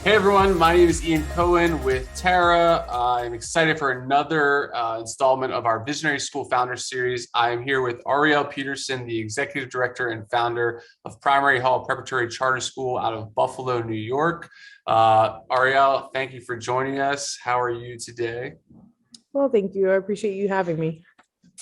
Hey everyone, my name is Ian Cohen with TARA. I'm excited for another installment of our Visionary School Founders Series. I am here with Arielle Peterson, the Executive Director and Founder of Primary Hall Preparatory Charter School out of Buffalo, New York. Arielle, thank you for joining us. How are you today? Well, thank you. I appreciate you having me.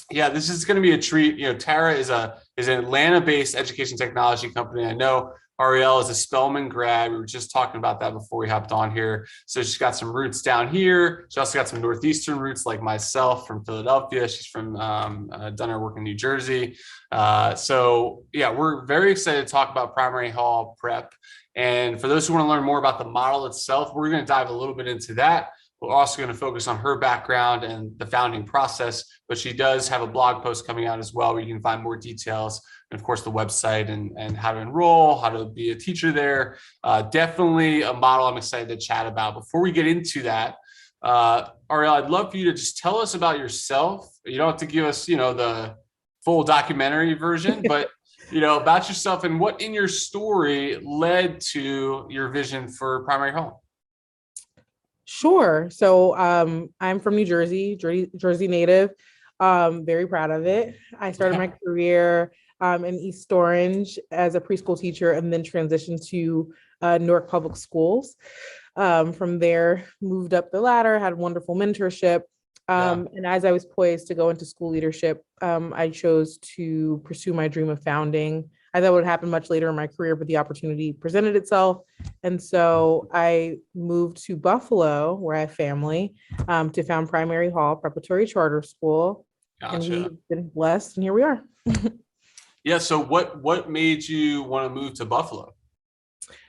Yeah, this is going to be a treat. You know, TARA is an Atlanta-based education technology company. I know Arielle is a Spelman grad. We were just talking about that before we hopped on here. So she's got some roots down here. She also got some Northeastern roots like myself from Philadelphia. She's from done her work in New Jersey. So yeah, we're very excited to talk about Primary Hall Prep. And for those who want to learn more about the model itself, we're going to dive a little bit into that. We're also going to focus on her background and the founding process, but she does have a blog post coming out as well where you can find more details, and of course the website and how to enroll, how to be a teacher there. Definitely a model I'm excited to chat about. Before we get into that, Arielle, I'd love for you to just tell us about yourself. You don't have to give us, the full documentary version, but about yourself and what in your story led to your vision for Primary Hall. Sure. So I'm from New Jersey, Jersey native. Very proud of it. I started my career in East Orange as a preschool teacher and then transitioned to Newark Public Schools. From there, moved up the ladder, had wonderful mentorship. And as I was poised to go into school leadership, I chose to pursue my dream of founding. I thought it would happen much later in my career, but the opportunity presented itself. And so I moved to Buffalo, where I have family, to found Primary Hall Preparatory Charter School. Gotcha. And we've been blessed, and here we are. Yeah. So what made you want to move to Buffalo?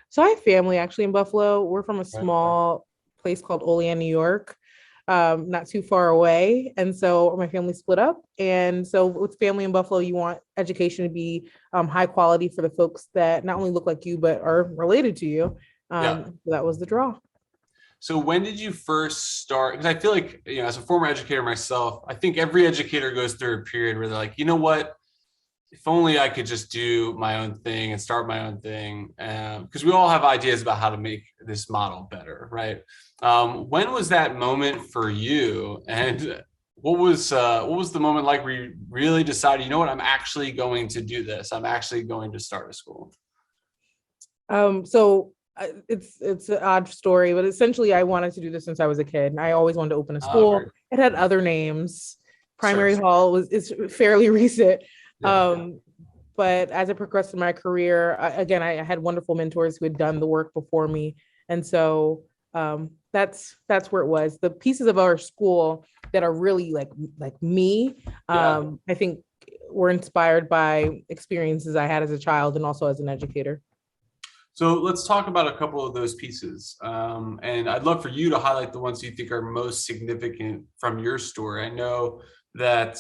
So I have family actually in Buffalo. We're from a small place called Olean, New York. Not too far away. And so my family split up. And so with family in Buffalo, you want education to be high quality for the folks that not only look like you, but are related to you. So that was the draw. So when did you first start? Because I feel like, as a former educator myself, I think every educator goes through a period where they're like, you know what? If only I could just do my own thing and start my own thing, because we all have ideas about how to make this model better, right? When was that moment for you, and what was the moment like where you really decided, you know what, I'm actually going to do this. I'm actually going to start a school. So it's an odd story, but essentially I wanted to do this since I was a kid. I always wanted to open a school. It had other names. Primary Hall is fairly recent. But as I progressed in my career, I had wonderful mentors who had done the work before me. And so that's where it was. The pieces of our school that are really like me, I think were inspired by experiences I had as a child and also as an educator. So let's talk about a couple of those pieces. And I'd love for you to highlight the ones you think are most significant from your story. I know that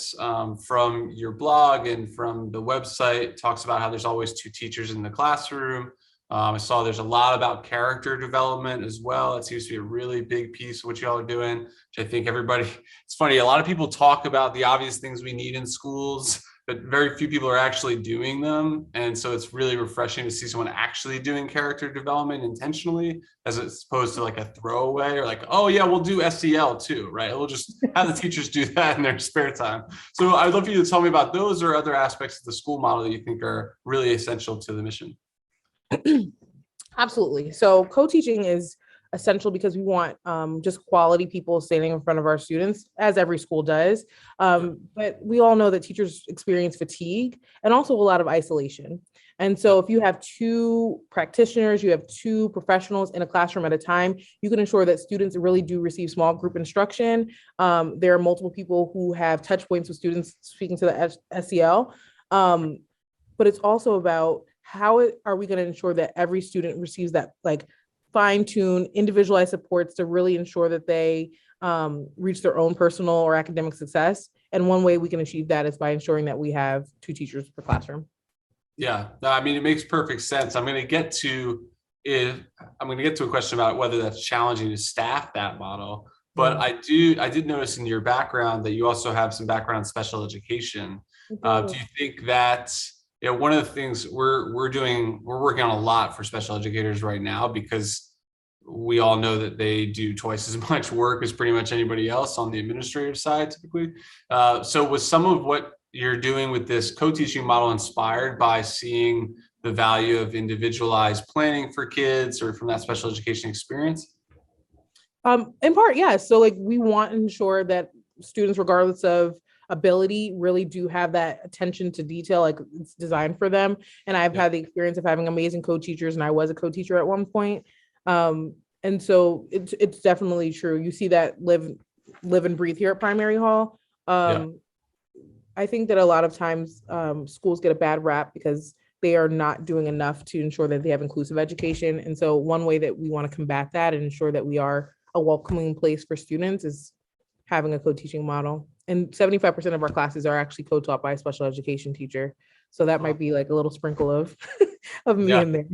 from your blog and from the website talks about how there's always two teachers in the classroom. I saw there's a lot about character development as well. It seems to be a really big piece of what y'all are doing, which I think it's funny. A lot of people talk about the obvious things we need in schools, but very few people are actually doing them. And so it's really refreshing to see someone actually doing character development intentionally, as opposed to like a throwaway or like, oh yeah, we'll do SEL too, right? We'll just have the teachers do that in their spare time. So I'd love for you to tell me about those or other aspects of the school model that you think are really essential to the mission. Absolutely. So co-teaching is essential because we want just quality people standing in front of our students, as every school does. But we all know that teachers experience fatigue and also a lot of isolation. And so if you have two practitioners, you have two professionals in a classroom at a time, you can ensure that students really do receive small group instruction. There are multiple people who have touch points with students speaking to the SEL. But it's also about how are we going to ensure that every student receives that fine-tuned, individualized supports to really ensure that they reach their own personal or academic success. And one way we can achieve that is by ensuring that we have two teachers per classroom. Yeah, no, I mean, it makes perfect sense. I'm going to get to a question about whether that's challenging to staff that model. But I did notice in your background that you also have some background in special education. Do you think that, one of the things we're working on a lot for special educators right now, because we all know that they do twice as much work as pretty much anybody else on the administrative side, typically. So was some of what you're doing with this co-teaching model inspired by seeing the value of individualized planning for kids or from that special education experience? In part, yes. So like we want to ensure that students, regardless of ability, really do have that attention to detail, like it's designed for them. And I've had the experience of having amazing co-teachers, and I was a co-teacher at one point. And so it's definitely true. You see that live and breathe here at Primary Hall. Yeah. I think that a lot of times schools get a bad rap because they are not doing enough to ensure that they have inclusive education. And so one way that we want to combat that and ensure that we are a welcoming place for students is having a co-teaching model. And 75% of our classes are actually co-taught by a special education teacher. So that might be like a little sprinkle of me in there.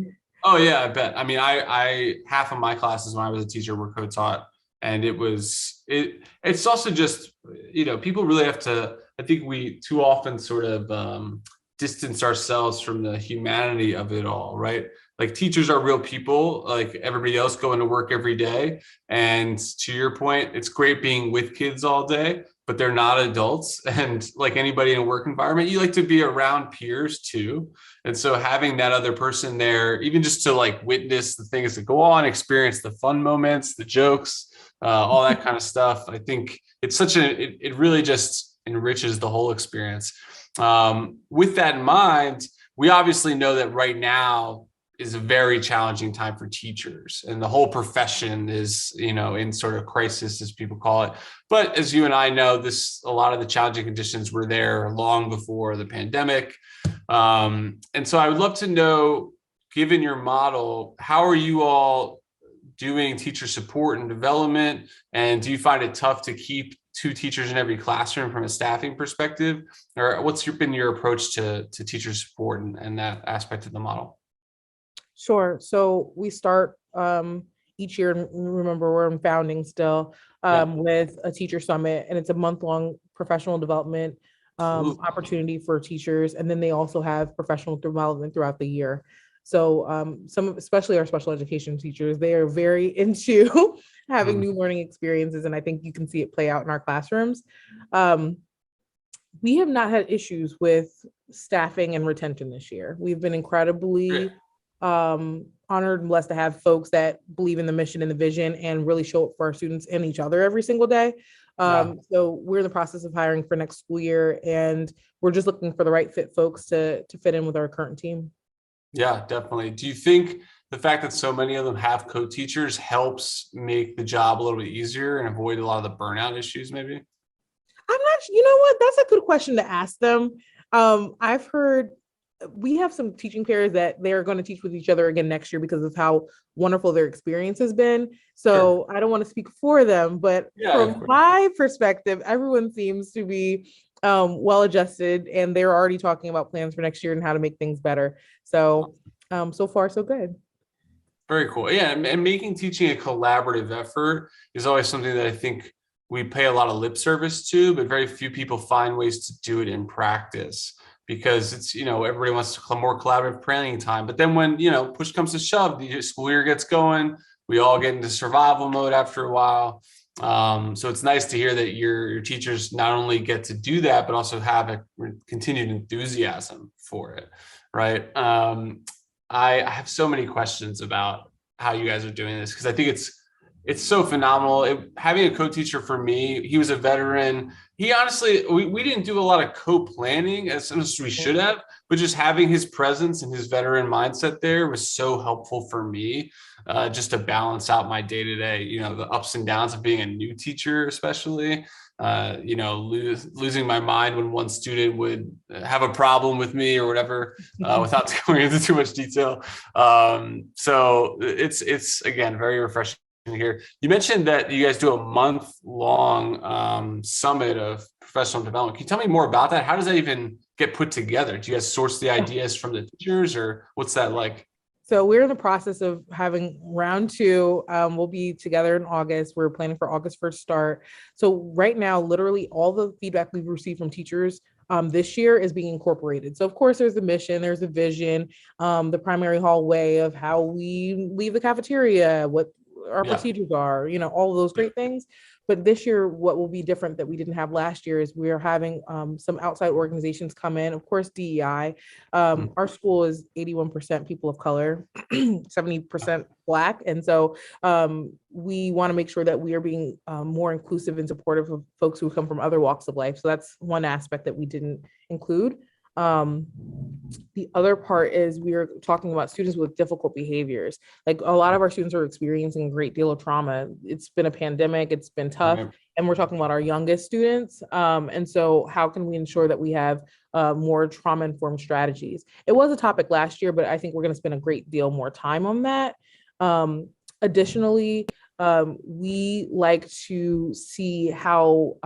Oh yeah, I bet. I mean, I half of my classes when I was a teacher were co-taught, and it's also just, people really have to, I think we too often sort of distance ourselves from the humanity of it all, right? Like teachers are real people, like everybody else going to work every day. And to your point, it's great being with kids all day, but they're not adults. And like anybody in a work environment, you like to be around peers too. And so having that other person there, even just to like witness the things that go on, experience the fun moments, the jokes, all that kind of stuff. I think it's it really just enriches the whole experience. With that in mind, we obviously know that right now is a very challenging time for teachers, and the whole profession is, in sort of crisis, as people call it. But as you and I know, a lot of the challenging conditions were there long before the pandemic. And so I would love to know, given your model, how are you all doing teacher support and development? And do you find it tough to keep 2 teachers in every classroom from a staffing perspective? Or what's been your approach to teacher support and that aspect of the model? Sure. So we start each year, and remember we're in founding still, with a teacher summit, and it's a month-long professional development opportunity for teachers. And then they also have professional development throughout the year. So especially our special education teachers, they are very into having new learning experiences. And I think you can see it play out in our classrooms. We have not had issues with staffing and retention this year. We've been incredibly honored and blessed to have folks that believe in the mission and the vision and really show up for our students and each other every single day. So we're in the process of hiring for next school year, and we're just looking for the right fit folks to fit in with our current team. Yeah, definitely. Do you think the fact that so many of them have co-teachers helps make the job a little bit easier and avoid a lot of the burnout issues, maybe? I'm not, you know what? That's a good question to ask them. I've heard we have some teaching pairs that they're going to teach with each other again next year because of how wonderful their experience has been. So I don't want to speak for them, but from my perspective, everyone seems to be well adjusted, and they're already talking about plans for next year and how to make things better. So so far, so good. Very cool. Yeah, and making teaching a collaborative effort is always something that I think we pay a lot of lip service to, but very few people find ways to do it in practice. Because it's, everybody wants more collaborative planning time. But then when, push comes to shove, the school year gets going, we all get into survival mode after a while. So it's nice to hear that your teachers not only get to do that, but also have a continued enthusiasm for it, right? I have so many questions about how you guys are doing this, because I think it's so phenomenal. Having a co-teacher for me, he was a veteran. He honestly, we didn't do a lot of co-planning as much as we should have, but just having his presence and his veteran mindset there was so helpful for me, just to balance out my day-to-day, the ups and downs of being a new teacher, especially, losing my mind when one student would have a problem with me or whatever, without going into too much detail. So it's again, very refreshing here. You mentioned that you guys do a month-long summit of professional development. Can you tell me more about that? How does that even get put together? Do you guys source the ideas from the teachers, or what's that like? So we're in the process of having round 2. We'll be together in August. We're planning for August 1st start. So right now, literally all the feedback we've received from teachers this year is being incorporated. So of course, there's a mission, there's a vision, the primary hallway of how we leave the cafeteria, what our Yeah. procedures are, all of those great things. But this year, what will be different that we didn't have last year is we are having some outside organizations come in. Of course, DEI. Our school is 81% people of color, 70% Black. And so we want to make sure that we are being more inclusive and supportive of folks who come from other walks of life. So that's one aspect that we didn't include. The other part is we are talking about students with difficult behaviors. Like a lot of our students are experiencing a great deal of trauma. It's been a pandemic, it's been tough, Right. and we're talking about our youngest students. And so how can we ensure that we have more trauma-informed strategies? It was a topic last year, but I think we're going to spend a great deal more time on that. Additionally, we like to see how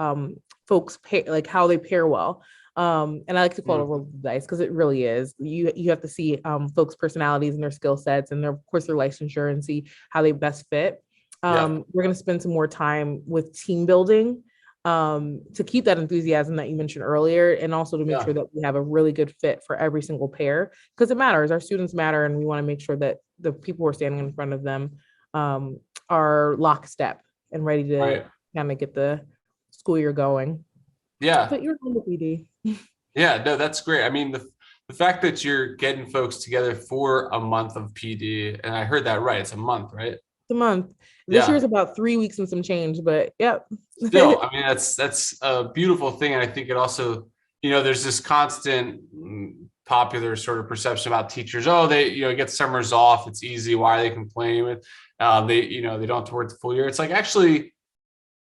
folks pay, like how they pair well. And I like to call it a roll of the dice because it really is. You have to see folks' personalities and their skill sets and of course their licensure and see how they best fit. We're going to spend some more time with team building to keep that enthusiasm that you mentioned earlier, and also to make sure that we have a really good fit for every single pair, because it matters. Our students matter, and we want to make sure that the people who are standing in front of them are lockstep and ready to kind of get the school year going. Yeah. But you're on the PD. Yeah, no, that's great. I mean, the fact that you're getting folks together for a month of PD, and I heard that right, it's a month, right? It's a month. This year is about 3 weeks and some change, but yep. Still, I mean, that's a beautiful thing. And I think it also, there's this constant popular sort of perception about teachers. Oh, they, get summers off. It's easy. Why are they complaining with, they don't have to work the full year. It's like, actually,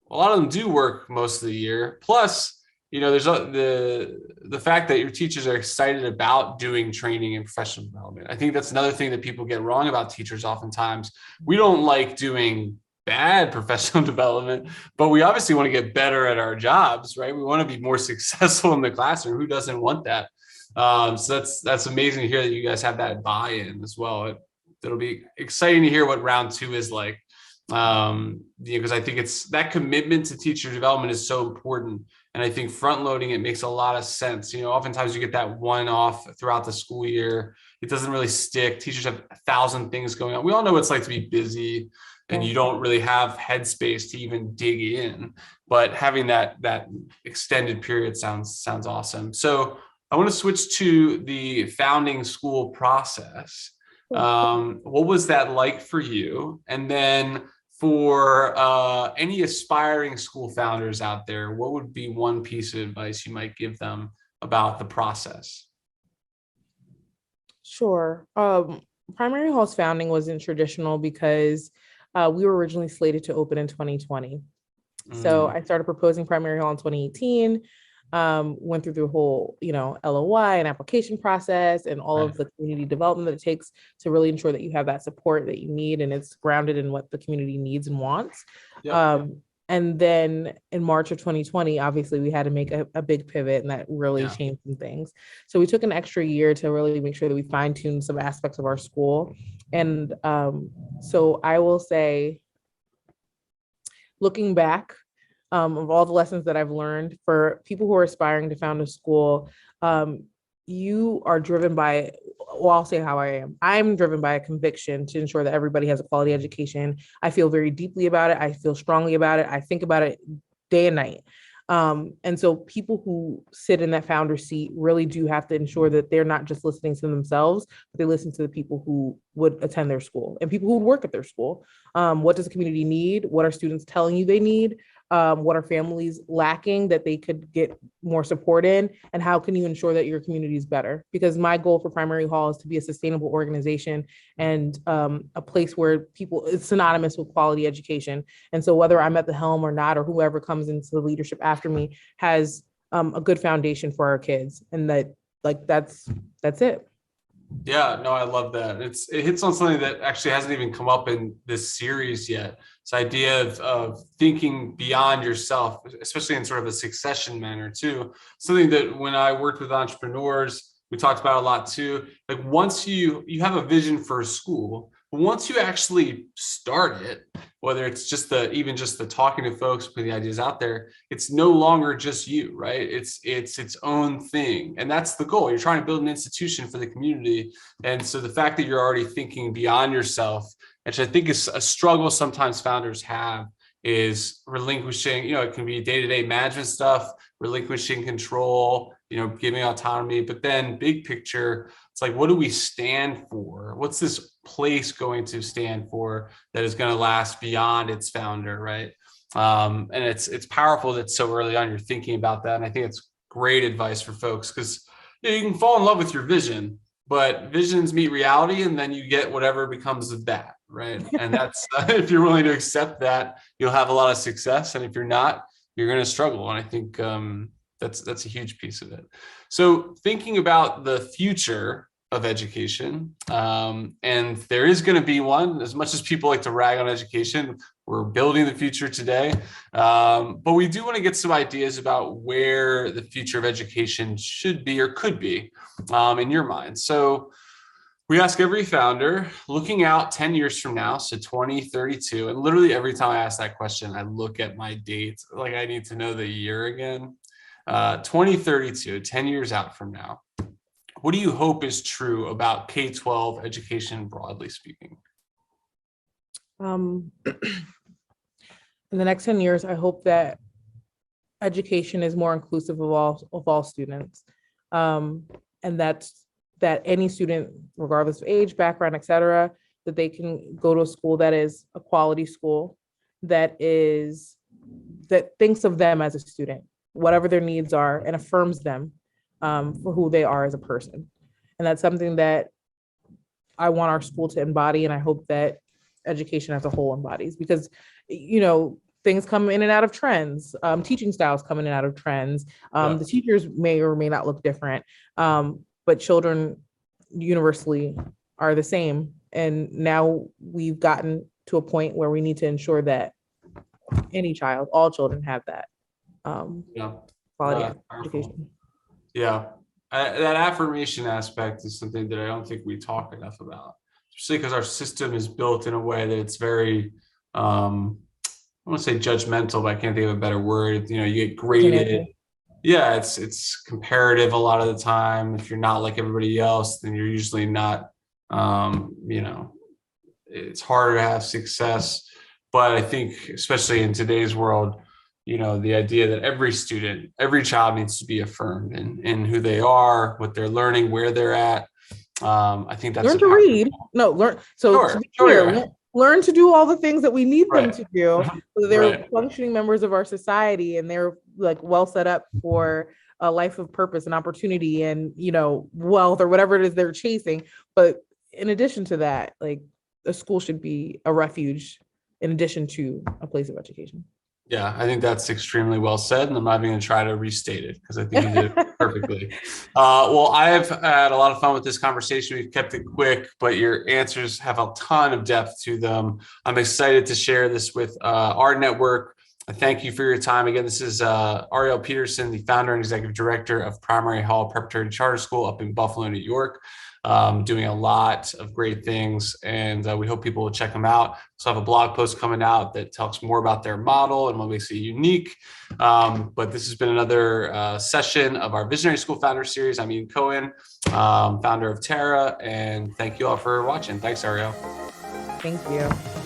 a lot of them do work most of the year. Plus, there's the fact that your teachers are excited about doing training and professional development. I think that's another thing that people get wrong about teachers oftentimes. We don't like doing bad professional development, but we obviously want to get better at our jobs, right? We want to be more successful in the classroom. Who doesn't want that? So that's amazing to hear that you guys have that buy-in as well. It'll be exciting to hear what round 2 is like. Because I think it's that commitment to teacher development is so important. And I think front loading it makes a lot of sense. Oftentimes you get that one off throughout the school year. It doesn't really stick. Teachers have 1,000 things going on. We all know what it's like to be busy and you don't really have headspace to even dig in. But having that extended period sounds awesome. So I want to switch to the founding school process. What was that like for you? And then for any aspiring school founders out there, what would be one piece of advice you might give them about the process? Sure. Primary Hall's founding wasn't traditional because we were originally slated to open in 2020. So I started proposing Primary Hall in 2018. Went through the whole, LOI and application process and all of the community development that it takes to really ensure that you have that support that you need and it's grounded in what the community needs and wants. And then in March of 2020, obviously we had to make a big pivot, and that really changed some things. So we took an extra year to really make sure that we fine-tuned some aspects of our school. And so I will say, looking back, of all the lessons that I've learned, for people who are aspiring to found a school, you are driven by, well, I'll say how I am. I'm driven by a conviction to ensure that everybody has a quality education. I feel very deeply about it. I feel strongly about it. I think about it day and night. And so people who sit in that founder seat really do have to ensure that they're not just listening to themselves, but they listen to the people who would attend their school and people who would work at their school. What does the community need? What are students telling you they need? What are families lacking that they could get more support in? And how can you ensure that your community is better? Because my goal for Primary Hall is to be a sustainable organization and a place where people, it's synonymous with quality education. And so whether I'm at the helm or not, or whoever comes into the leadership after me has a good foundation for our kids. And that's it. Yeah, no, I love that. It hits on something that actually hasn't even come up in this series yet. This idea of thinking beyond yourself, especially in sort of a succession manner too. Something that when I worked with entrepreneurs, we talked about a lot too. Like once you have a vision for a school, but once you actually start it, whether it's just even just the talking to folks, putting the ideas out there, it's no longer just you, right? It's its own thing. And that's the goal. You're trying to build an institution for the community. And so the fact that you're already thinking beyond yourself which I think is a struggle sometimes founders have, is relinquishing, it can be day-to-day management stuff, relinquishing control, giving autonomy, but then big picture, it's like, what do we stand for? What's this place going to stand for that is going to last beyond its founder, right? And it's powerful that so early on you're thinking about that. And I think it's great advice for folks, because you can fall in love with your vision, but visions meet reality, and then you get whatever becomes of that, right? And that's if you're willing to accept that, you'll have a lot of success, and if you're not, you're going to struggle. And I think that's a huge piece of it. So thinking about the future of education, and there is going to be one. As much as people like to rag on education, we're building the future today, but we do want to get some ideas about where the future of education should be or could be in your mind. So we ask every founder, looking out 10 years from now, so 2032, and literally every time I ask that question, I look at my date, like I need to know the year again. 2032, 10 years out from now, what do you hope is true about K-12 education, broadly speaking? In the next 10 years, I hope that education is more inclusive of all students. And that any student, regardless of age, background, et cetera, that they can go to a school that is a quality school, that thinks of them as a student, whatever their needs are, and affirms them for who they are as a person. And that's something that I want our school to embody, and I hope that education as a whole embodies, because things come in and out of trends. Teaching styles come in and out of trends. The teachers may or may not look different, but children universally are the same. And now we've gotten to a point where we need to ensure that all children have that quality education. Yeah, that affirmation aspect is something that I don't think we talk enough about, especially because our system is built in a way that it's very, I want to say judgmental, but I can't think of a better word. You get graded. Yeah, it's comparative a lot of the time. If you're not like everybody else, then you're usually not, it's harder to have success. But I think, especially in today's world, the idea that every student, every child needs to be affirmed in who they are, what they're learning, where they're at. I think that's learn to read. No, learn. So sure, to be clear, learn to do all the things that we need them to do, so they're functioning members of our society, and they're like well set up for a life of purpose and opportunity and wealth or whatever it is they're chasing. But in addition to that, like, a school should be a refuge in addition to a place of education. Yeah, I think that's extremely well said, and I'm not even going to try to restate it because I think you did it perfectly. Well, I've had a lot of fun with this conversation. We've kept it quick, but your answers have a ton of depth to them. I'm excited to share this with our network. I thank you for your time. Again, this is Arielle Peterson, the founder and executive director of Primary Hall Preparatory Charter School up in Buffalo, New York. Doing a lot of great things, and we hope people will check them out. So I have a blog post coming out that talks more about their model and what makes it unique. But this has been another session of our Visionary School Founder Series. I'm Cohen, founder of TARA, and thank you all for watching. Thanks, Arielle. Thank you.